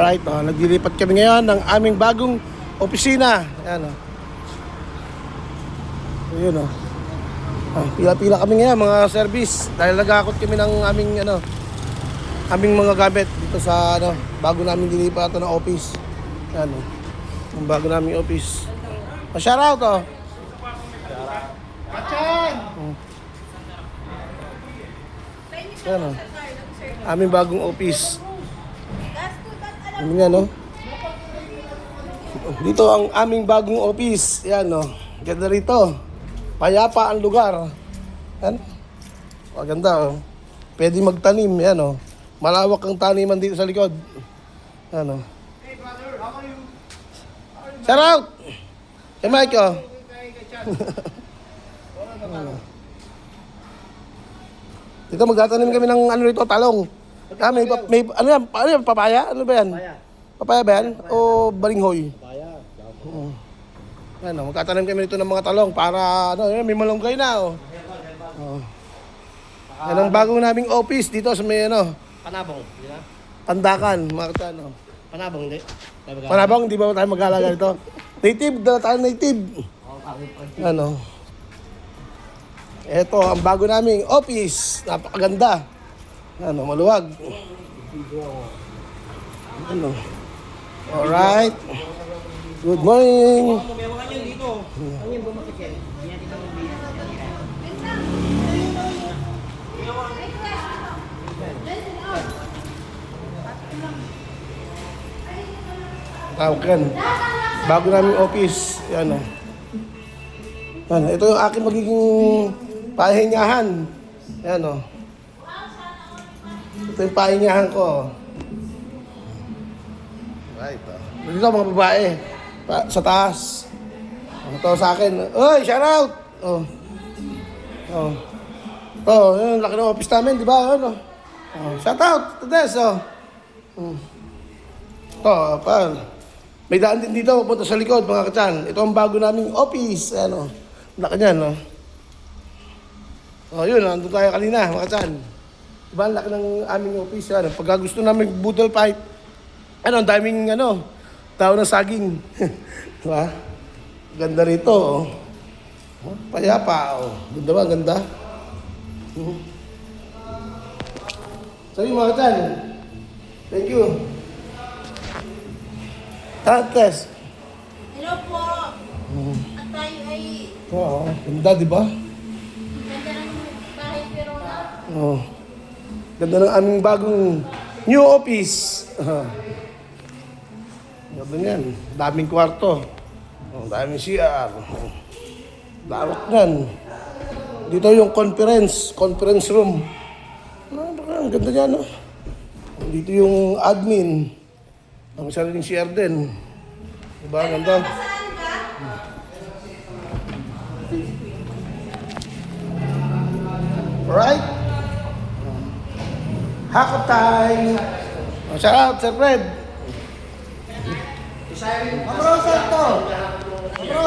Alright, naglilipat kami ngayon ng aming bagong opisina. Ayan, ayun, pila-pila kami ngayon mga service dahil nagakot kami ng aming mga gamit dito sa bago namin dilipat ng office. Ayan, ang bago naming office. Shout out, Ayan, aming bagong office. Ayan, dito ang aming bagong office. Ayan, ganda rito. Payapa ang lugar. Ayan. Maganda, pwede magtanim. Ayan, malawak ang taniman dito sa likod. Ayan, Hey brother, how are you? shout out! Hey Mike, Dito magtatanim kami ng rito, talong. May papaya? Ano ba yan? Papaya ba yan? O balinghoy? Papaya. Magtatanim kami dito ng mga talong para may malunggay na. Yan ang bagong naming office dito sa may Panabong, di ba? Pandakan, mga katan. Panabong, hindi. Panabang, di ba tayo mag-alaga dito? Native, dala tayo native. Ito ang bago naming office. Napakaganda. Maluwag. Alright. Good morning. Okay. Bago naming office. Yan. Ito yung aking magiging pahingahan. Yan, Ito yung pahingahan ko. Right. Dito mga babae. Sa taas. Ito sa akin. Oy, shout out! Ito, yung laki ng office namin, di ba? Shout out to this, Ito, may daan din dito, pupunta sa likod, mga katsan. Ito ang bago naming office. Laki niyan, yun, nandun tayo kanina, mga katsan. Diba, ang laki ng aming office. Pagka gusto namin budol fight, ang daming, tao ng saging. Diba? Ganda rito, Payapa, Ganda ba, ganda? Sorry, mga katsan. Thank you. Test. Hello po. At tayo ay Ganda, di ba? ganda ng bahay pero Ganda ng aming bagong new office. Ganda yan. Daming kwarto. Daming CR. Lawak yan. Dito yung conference room. Ang ganda yan, Dito yung admin. Ang sariling CR din. Diba? Ang ganda. Alright? Hack of time. Shout out, Sir Fred. Amro, Santo. Amro.